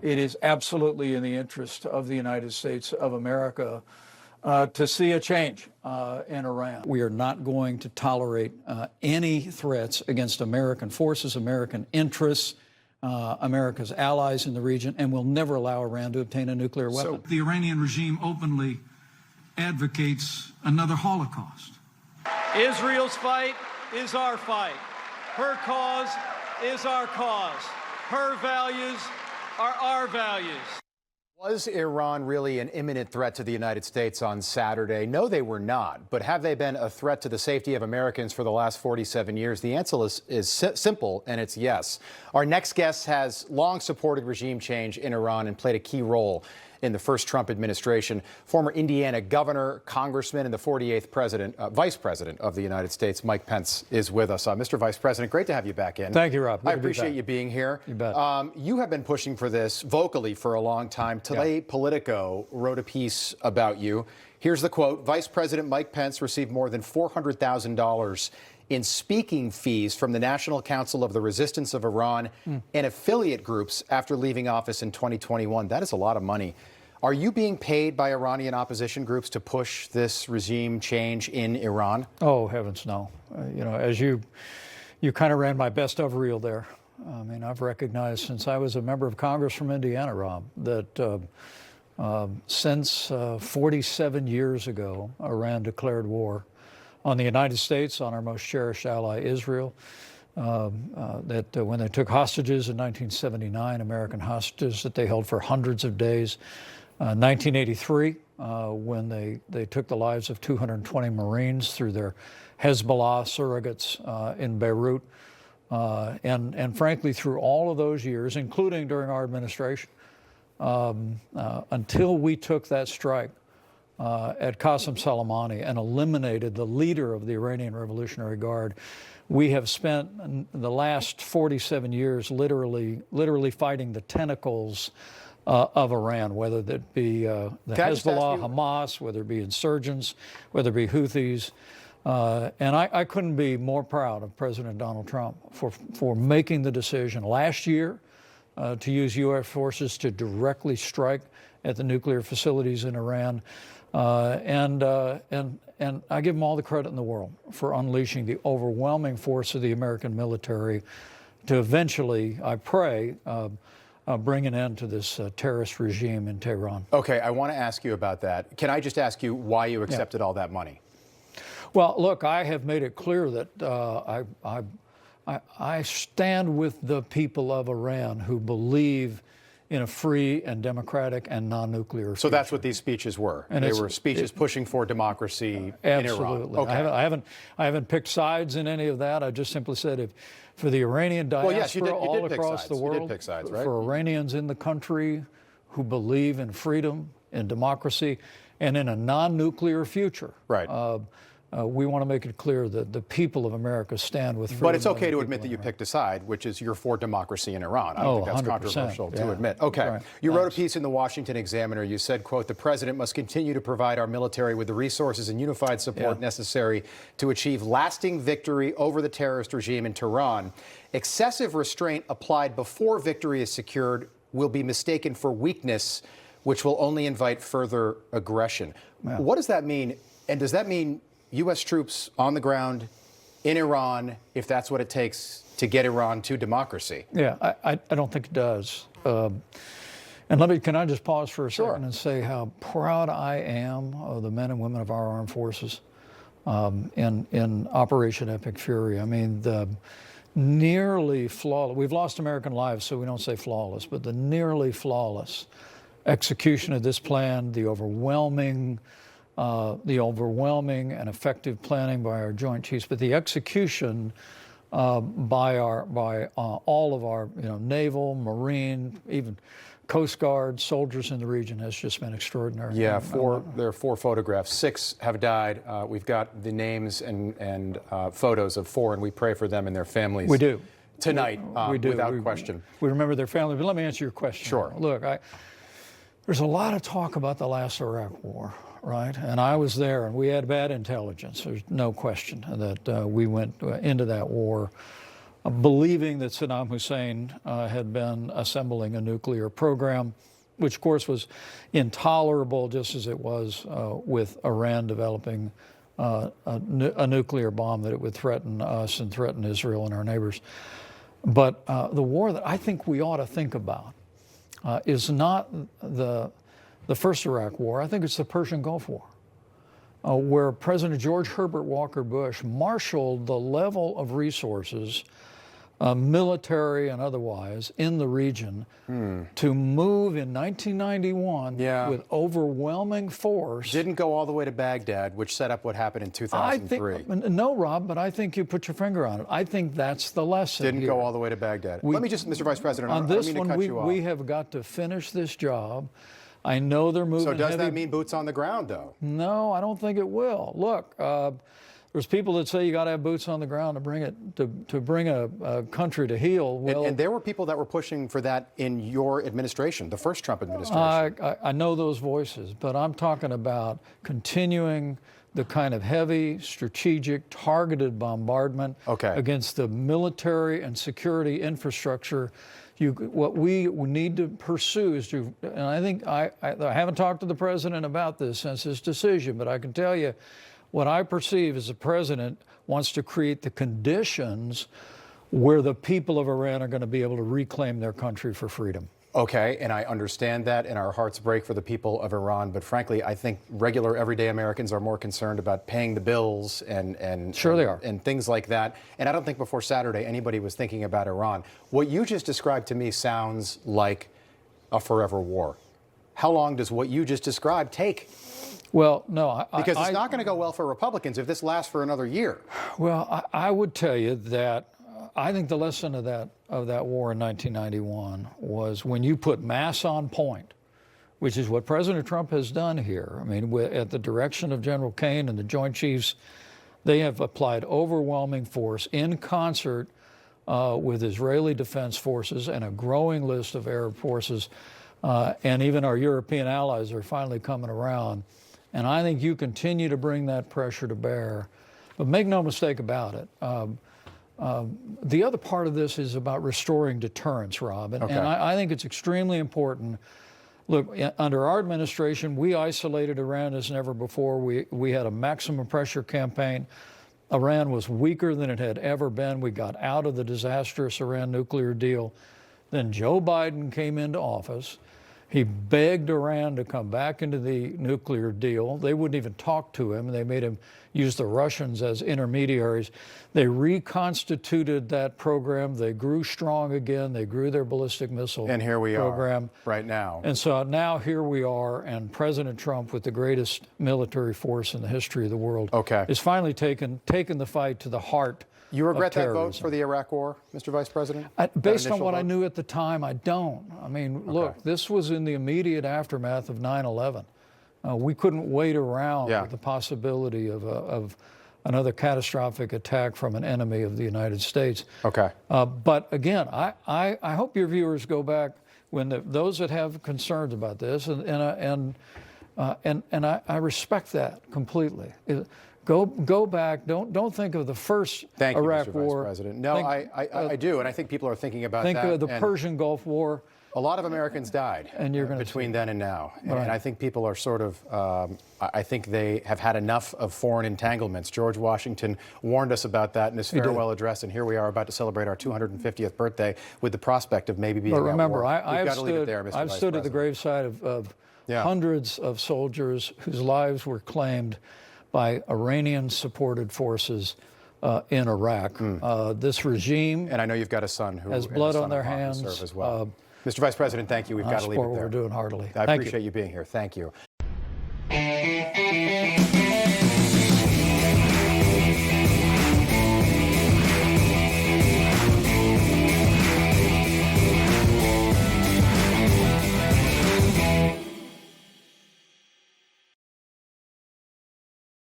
it is absolutely in the interest of the United States of America to see a change in Iran. We are not going to tolerate any threats against American forces, American interests, America's allies in the region, and will never allow Iran to obtain a nuclear weapon. So the Iranian regime openly advocates another Holocaust. Israel's fight is our fight. Her cause is our cause. Her values are our values. Was Iran really an imminent threat to the United States on Saturday? No, they were not. But have they been a threat to the safety of Americans for the last 47 years? The answer is simple, and it's yes. Our next guest has long supported regime change in Iran and played a key role in the first Trump administration. Former Indiana governor, congressman, and the 48th vice president of the United States, Mike Pence, is with us. Mr. Vice President, great to have you back in. Thank you, Rob. I appreciate you being here. You bet. You have been pushing for this vocally for a long time. Today, Politico wrote a piece about you. Here's the quote. Vice President Mike Pence received more than $400,000 in speaking fees from the National Council of the Resistance of Iran and affiliate groups after leaving office in 2021. That is a lot of money. Are you being paid by Iranian opposition groups to push this regime change in Iran? Oh, heavens no. You know, as you kind of ran my best of reel there. I mean, I've recognized since I was a member of Congress from Indiana, Rob, that since 47 years ago, Iran declared war on the United States, on our most cherished ally, Israel. That when they took hostages in 1979, American hostages that they held for hundreds of days. 1983, when they took the lives of 220 Marines through their Hezbollah surrogates in Beirut. And frankly, through all of those years, including during our administration, until we took that strike at Qasem Soleimani and eliminated the leader of the Iranian Revolutionary Guard, we have spent the last 47 years literally fighting the tentacles of Iran, whether that be the Hezbollah, Hamas, whether it be insurgents, whether it be Houthis. And I couldn't be more proud of President Donald Trump for making the decision last year to use U.S. forces to directly strike at the nuclear facilities in Iran. And I give him all the credit in the world for unleashing the overwhelming force of the American military to eventually, I pray, bring an end to this terrorist regime in Tehran. Okay, I want to ask you about that. Can I just ask you why you accepted all that money? Well, look, I have made it clear that I stand with the people of Iran who believe in a free and democratic and non-nuclear future. So that's what these speeches were. And they were speeches pushing for democracy in Iran. Absolutely. Okay. I haven't picked sides in any of that. I just simply said for the Iranian diaspora all across the world, you did pick sides, right? For Iranians in the country who believe in freedom, in democracy, and in a non-nuclear future. Right. We want to make it clear that the people of America stand with freedom. But it's okay to admit that you picked a side, which is you're for democracy in Iran. I don't think that's 100%, controversial to admit. Okay. Right. You wrote a piece in the Washington Examiner. You said, quote, the president must continue to provide our military with the resources and unified support necessary to achieve lasting victory over the terrorist regime in Tehran. Excessive restraint applied before victory is secured will be mistaken for weakness, which will only invite further aggression. Yeah. What does that mean? And does that mean U.S. troops on the ground in Iran, if that's what it takes to get Iran to democracy? Yeah, I don't think it does. And can I just pause for a second and say how proud I am of the men and women of our armed forces in Operation Epic Fury. I mean, the nearly flawless, we've lost American lives, so we don't say flawless, but the nearly flawless execution of this plan, the overwhelming and effective planning by our Joint Chiefs, but the execution by all of our naval, marine, even Coast Guard soldiers in the region has just been extraordinary. Yeah, there are 4 photographs. 6 have died. We've got the names and photos of 4, and we pray for them and their families. We do. Tonight, we do. Without question. We remember their families, but let me answer your question. Sure. Look, there's a lot of talk about the last Iraq war. Right, and I was there, and we had bad intelligence. There's no question that we went into that war believing that Saddam Hussein had been assembling a nuclear program, which of course was intolerable, just as it was with Iran developing a nuclear bomb that it would threaten us and threaten Israel and our neighbors. But the war that I think we ought to think about is not the first Iraq War. I think it's the Persian Gulf War, where President George Herbert Walker Bush marshaled the level of resources, military and otherwise, in the region to move in 1991 with overwhelming force. Didn't go all the way to Baghdad, which set up what happened in 2003. No, Rob, but I think you put your finger on it. I think that's the lesson. Didn't go all the way to Baghdad. Let me just, Mr. Vice President, on this one, you off. We have got to finish this job. I know they're moving. So does heavy. that mean boots on the ground, though? No, I don't think it will. Look, there's people that say you got to have boots on the ground to bring it to bring a country to heal. Well, and there were people that were pushing for that in your administration, the first Trump administration. I know those voices, but I'm talking about continuing the kind of heavy, strategic, targeted bombardment against the military and security infrastructure. What we need to pursue is to, and I think I haven't talked to the president about this since his decision, but I can tell you what I perceive is the president wants to create the conditions where the people of Iran are going to be able to reclaim their country for freedom. Okay, and I understand that, and our hearts break for the people of Iran. But frankly, I think regular, everyday Americans are more concerned about paying the bills and sure they are, and things like that. And I don't think before Saturday anybody was thinking about Iran. What you just described to me sounds like a forever war. How long does what you just described take? Well, no, because it's not going to go well for Republicans if this lasts for another year. Well, I would tell you that I think the lesson of that war in 1991 was when you put mass on point, which is what President Trump has done here. I mean, at the direction of General Kane and the Joint Chiefs, they have applied overwhelming force in concert with Israeli defense forces and a growing list of Arab forces, and even our European allies are finally coming around. And I think you continue to bring that pressure to bear. But make no mistake about it. The other part of this is about restoring deterrence, Rob. And I think it's extremely important. Look, under our administration, we isolated Iran as never before. We had a maximum pressure campaign. Iran was weaker than it had ever been. We got out of the disastrous Iran nuclear deal. Then Joe Biden came into office. He begged Iran to come back into the nuclear deal. They wouldn't even talk to him. They made him use the Russians as intermediaries. They reconstituted that program. They grew strong again. They grew their ballistic missile program. And here we are right now. And so now here we are, and President Trump, with the greatest military force in the history of the world, is finally taken the fight to the heart. You regret that vote for the Iraq War, Mr. Vice President? Based on what I knew at the time, I don't. I mean, look, this was in the immediate aftermath of 9/11. We couldn't wait around with the possibility of another catastrophic attack from an enemy of the United States. But again, I hope your viewers go back when those that have concerns about this, and I respect that completely. Go back. Don't think of the first Iraq War. Vice President. No, I do, and I think people are thinking about that. Think of the Persian Gulf War. A lot of Americans died between then and now. And I think people are sort of, I think they have had enough of foreign entanglements. George Washington warned us about that in his farewell address, and here we are about to celebrate our 250th birthday with the prospect of maybe being at war. But remember, I've I've stood at the graveside of hundreds of soldiers whose lives were claimed by Iranian-supported forces in Iraq. This regime, and I know you've got a son who has blood on their hands as well. Mr. Vice President, thank you. We've got to leave it there. We're doing heartily. I appreciate you being here. Thank you.